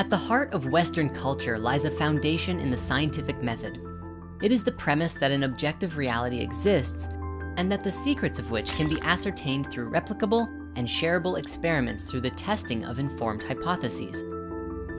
At the heart of Western culture lies a foundation in the scientific method. It is the premise that an objective reality exists and that the secrets of which can be ascertained through replicable and shareable experiments through the testing of informed hypotheses.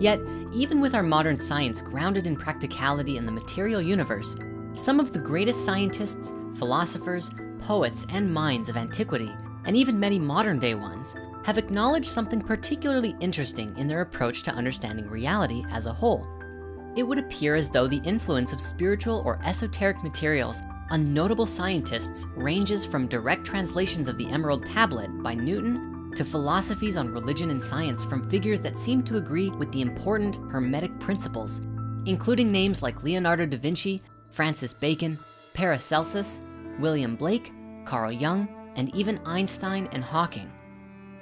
Yet, even with our modern science grounded in practicality in the material universe, some of the greatest scientists, philosophers, poets, and minds of antiquity, and even many modern day ones, have acknowledged something particularly interesting in their approach to understanding reality as a whole. It would appear as though the influence of spiritual or esoteric materials on notable scientists ranges from direct translations of the Emerald Tablet by Newton to philosophies on religion and science from figures that seem to agree with the important Hermetic principles, including names like Leonardo da Vinci, Francis Bacon, Paracelsus, William Blake, Carl Jung, and even Einstein and Hawking.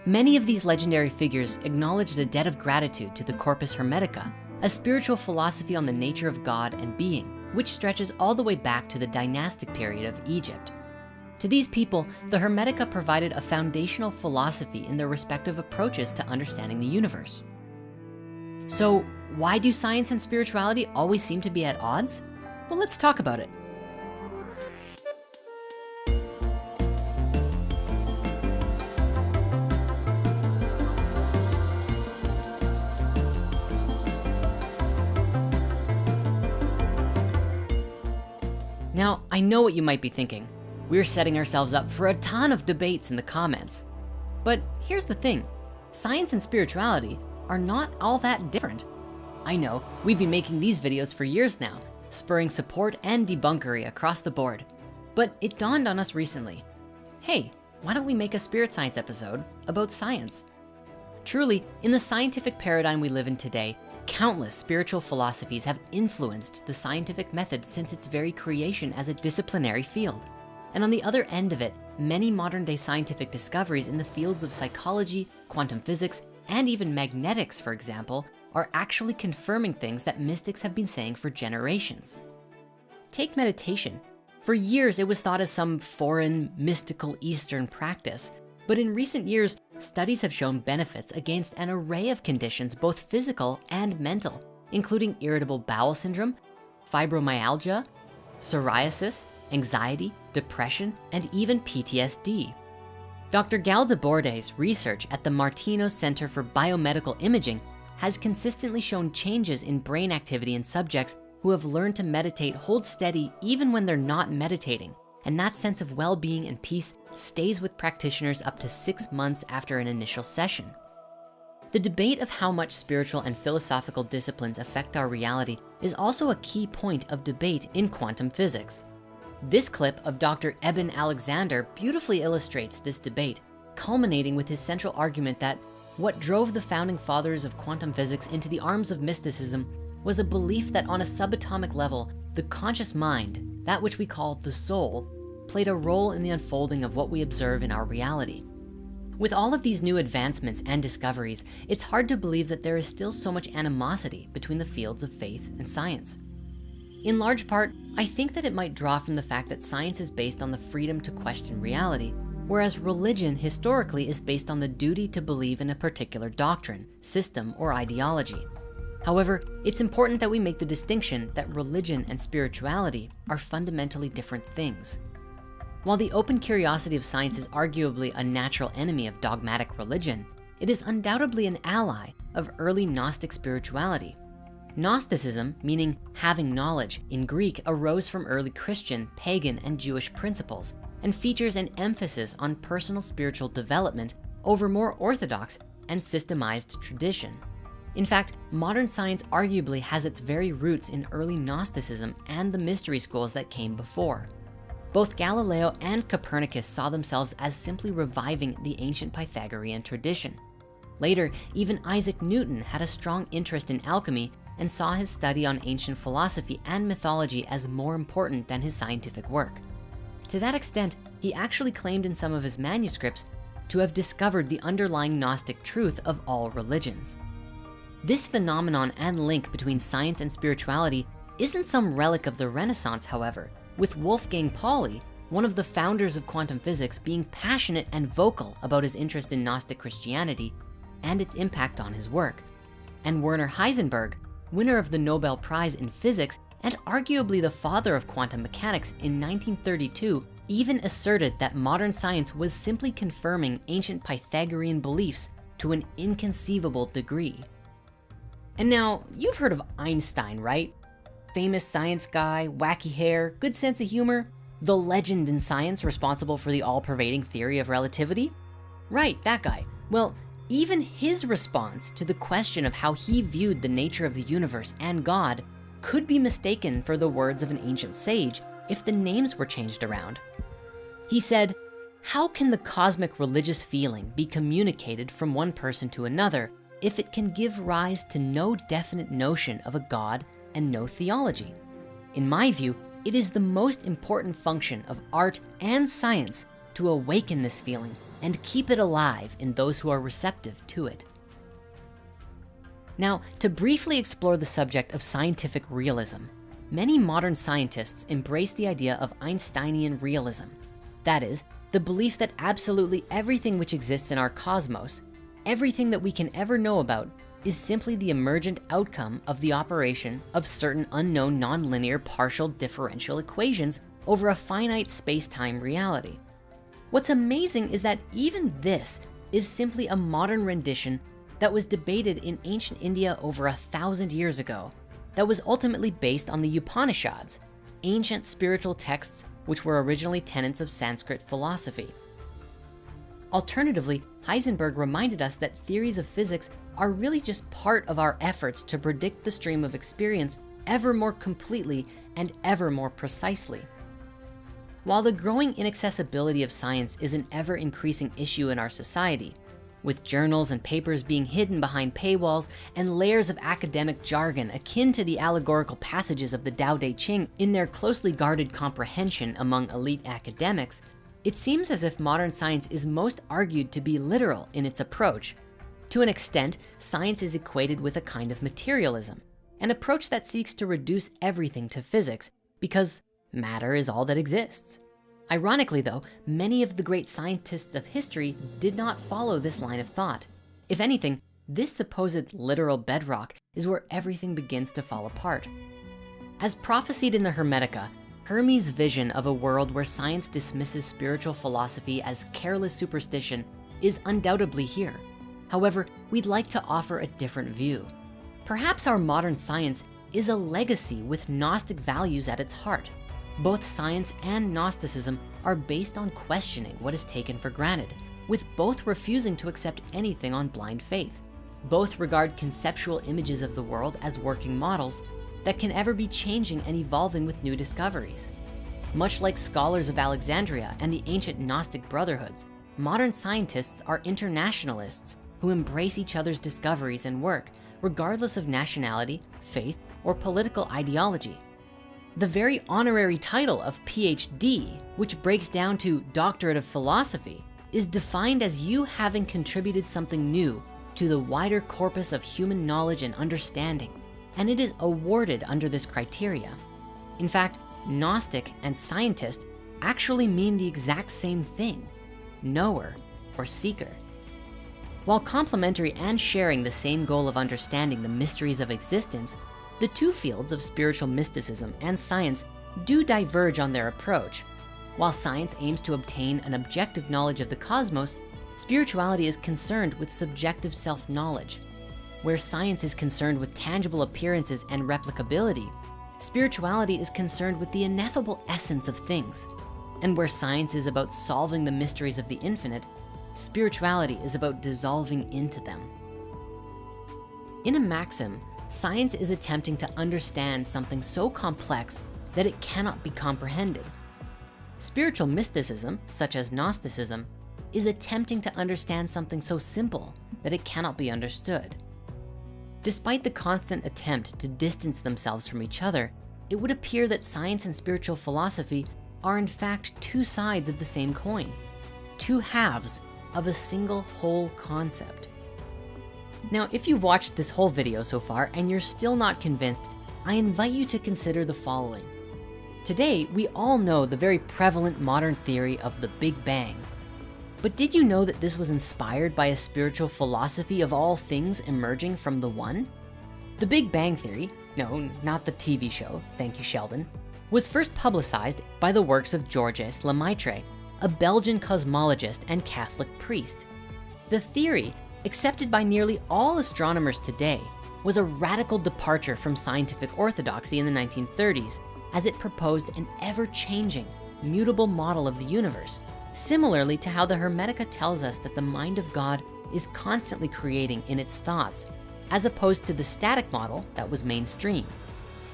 Many of these legendary figures acknowledged a debt of gratitude to the Corpus Hermetica, a spiritual philosophy on the nature of God and being, which stretches all the way back to the dynastic period of Egypt. To these people, the Hermetica provided a foundational philosophy in their respective approaches to understanding the universe. So why do science and spirituality always seem to be at odds? Well, let's talk about it. Now, I know what you might be thinking. We're setting ourselves up for a ton of debates in the comments. But here's the thing, science and spirituality are not all that different. I know, we've been making these videos for years now, spurring support and debunkery across the board. But it dawned on us recently, hey, why don't we make a spirit science episode about science? Truly, in the scientific paradigm we live in today, countless spiritual philosophies have influenced the scientific method since its very creation as a disciplinary field. And on the other end of it, many modern day scientific discoveries in the fields of psychology, quantum physics, and even magnetics, for example, are actually confirming things that mystics have been saying for generations. Take meditation. For years, it was thought as some foreign, mystical Eastern practice. But in recent years, studies have shown benefits against an array of conditions, both physical and mental, including irritable bowel syndrome, fibromyalgia, psoriasis, anxiety, depression, and even PTSD. Dr. Gal Deborde's research at the Martino Center for Biomedical Imaging has consistently shown changes in brain activity in subjects who have learned to meditate hold steady even when they're not meditating. And that sense of well-being and peace stays with practitioners up to 6 months after an initial session. The debate of how much spiritual and philosophical disciplines affect our reality is also a key point of debate in quantum physics. This clip of Dr. Eben Alexander beautifully illustrates this debate, culminating with his central argument that what drove the founding fathers of quantum physics into the arms of mysticism was a belief that on a subatomic level, the conscious mind, that which we call the soul, played a role in the unfolding of what we observe in our reality. With all of these new advancements and discoveries, it's hard to believe that there is still so much animosity between the fields of faith and science. In large part, I think that it might draw from the fact that science is based on the freedom to question reality, whereas religion historically is based on the duty to believe in a particular doctrine, system, or ideology. However, it's important that we make the distinction that religion and spirituality are fundamentally different things. While the open curiosity of science is arguably a natural enemy of dogmatic religion, it is undoubtedly an ally of early Gnostic spirituality. Gnosticism, meaning having knowledge in Greek, arose from early Christian, pagan, and Jewish principles and features an emphasis on personal spiritual development over more orthodox and systemized tradition. In fact, modern science arguably has its very roots in early Gnosticism and the mystery schools that came before. Both Galileo and Copernicus saw themselves as simply reviving the ancient Pythagorean tradition. Later, even Isaac Newton had a strong interest in alchemy and saw his study on ancient philosophy and mythology as more important than his scientific work. To that extent, he actually claimed in some of his manuscripts to have discovered the underlying Gnostic truth of all religions. This phenomenon and link between science and spirituality isn't some relic of the Renaissance, however, with Wolfgang Pauli, one of the founders of quantum physics, being passionate and vocal about his interest in Gnostic Christianity and its impact on his work. and Werner Heisenberg, winner of the Nobel Prize in Physics and arguably the father of quantum mechanics in 1932, even asserted that modern science was simply confirming ancient Pythagorean beliefs to an inconceivable degree. And now, you've heard of Einstein, right? Famous science guy, wacky hair, good sense of humor, the legend in science responsible for the all-pervading theory of relativity? Right, that guy. Well, even his response to the question of how he viewed the nature of the universe and God could be mistaken for the words of an ancient sage if the names were changed around. He said, "How can the cosmic religious feeling be communicated from one person to another if it can give rise to no definite notion of a God and no theology? In my view, it is the most important function of art and science to awaken this feeling and keep it alive in those who are receptive to it." Now, to briefly explore the subject of scientific realism, many modern scientists embrace the idea of Einsteinian realism. That is, the belief that absolutely everything which exists in our cosmos, everything that we can ever know about, is simply the emergent outcome of the operation of certain unknown nonlinear partial differential equations over a finite space-time reality. What's amazing is that even this is simply a modern rendition that was debated in ancient India over 1,000 years ago, that was ultimately based on the Upanishads, ancient spiritual texts which were originally tenets of Sanskrit philosophy. Alternatively, Heisenberg reminded us that theories of physics are really just part of our efforts to predict the stream of experience ever more completely and ever more precisely. While the growing inaccessibility of science is an ever-increasing issue in our society, with journals and papers being hidden behind paywalls and layers of academic jargon akin to the allegorical passages of the Tao Te Ching in their closely guarded comprehension among elite academics, it seems as if modern science is most argued to be literal in its approach. To an extent, science is equated with a kind of materialism, an approach that seeks to reduce everything to physics because matter is all that exists. Ironically though, many of the great scientists of history did not follow this line of thought. If anything, this supposed literal bedrock is where everything begins to fall apart. As prophesied in the Hermetica, Hermes' vision of a world where science dismisses spiritual philosophy as careless superstition is undoubtedly here. However, we'd like to offer a different view. Perhaps our modern science is a legacy with Gnostic values at its heart. Both science and Gnosticism are based on questioning what is taken for granted, with both refusing to accept anything on blind faith. Both regard conceptual images of the world as working models that can ever be changing and evolving with new discoveries. Much like scholars of Alexandria and the ancient Gnostic brotherhoods, modern scientists are internationalists who embrace each other's discoveries and work, regardless of nationality, faith, or political ideology. The very honorary title of PhD, which breaks down to Doctorate of Philosophy, is defined as you having contributed something new to the wider corpus of human knowledge and understanding, and it is awarded under this criteria. In fact, Gnostic and scientist actually mean the exact same thing, knower or seeker. While complementary and sharing the same goal of understanding the mysteries of existence, the two fields of spiritual mysticism and science do diverge on their approach. While science aims to obtain an objective knowledge of the cosmos, spirituality is concerned with subjective self-knowledge. Where science is concerned with tangible appearances and replicability, spirituality is concerned with the ineffable essence of things. And where science is about solving the mysteries of the infinite, spirituality is about dissolving into them. In a maxim, science is attempting to understand something so complex that it cannot be comprehended. Spiritual mysticism, such as Gnosticism, is attempting to understand something so simple that it cannot be understood. Despite the constant attempt to distance themselves from each other, it would appear that science and spiritual philosophy are in fact two sides of the same coin, two halves of a single whole concept. Now, if you've watched this whole video so far and you're still not convinced, I invite you to consider the following. Today, we all know the very prevalent modern theory of the Big Bang. But did you know that this was inspired by a spiritual philosophy of all things emerging from the One? The Big Bang Theory, no, not the TV show, thank you Sheldon, was first publicized by the works of Georges Lemaitre, a Belgian cosmologist and Catholic priest. The theory, accepted by nearly all astronomers today, was a radical departure from scientific orthodoxy in the 1930s, as it proposed an ever-changing, mutable model of the universe, similarly to how the Hermetica tells us that the mind of God is constantly creating in its thoughts, as opposed to the static model that was mainstream.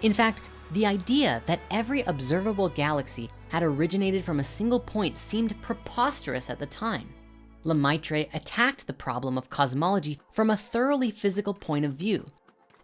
In fact, the idea that every observable galaxy had originated from a single point seemed preposterous at the time. Lemaitre attacked the problem of cosmology from a thoroughly physical point of view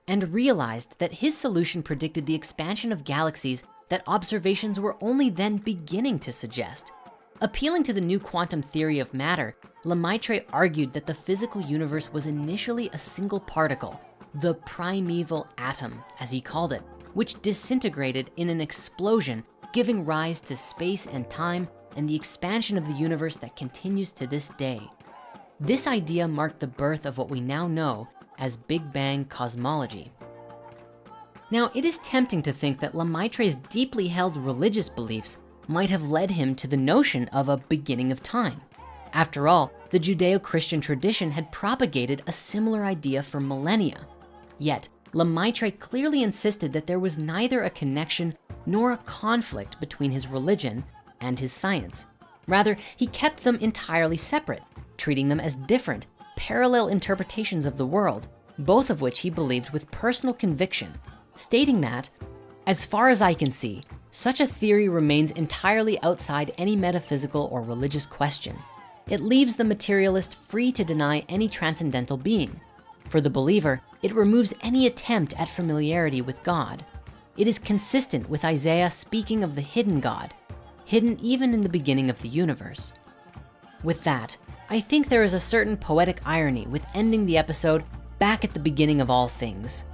and realized that his solution predicted the expansion of galaxies that observations were only then beginning to suggest. Appealing to the new quantum theory of matter, Lemaitre argued that the physical universe was initially a single particle, the primeval atom, as he called it, which disintegrated in an explosion, giving rise to space and time and the expansion of the universe that continues to this day. This idea marked the birth of what we now know as Big Bang cosmology. Now, it is tempting to think that Lemaitre's deeply held religious beliefs might have led him to the notion of a beginning of time. After all, the Judeo-Christian tradition had propagated a similar idea for millennia. Yet, Lemaitre clearly insisted that there was neither a connection nor a conflict between his religion and his science. Rather, he kept them entirely separate, treating them as different, parallel interpretations of the world, both of which he believed with personal conviction, stating that, as far as I can see, such a theory remains entirely outside any metaphysical or religious question. It leaves the materialist free to deny any transcendental being. For the believer, it removes any attempt at familiarity with God. It is consistent with Isaiah speaking of the hidden God, hidden even in the beginning of the universe. With that, I think there is a certain poetic irony with ending the episode back at the beginning of all things.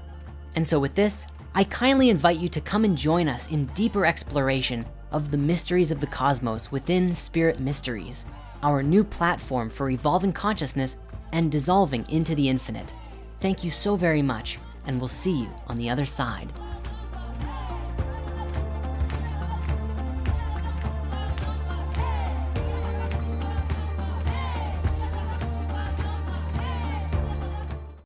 And so with this, I kindly invite you to come and join us in deeper exploration of the mysteries of the cosmos within Spirit Mysteries, our new platform for evolving consciousness and dissolving into the infinite. Thank you so very much, and we'll see you on the other side.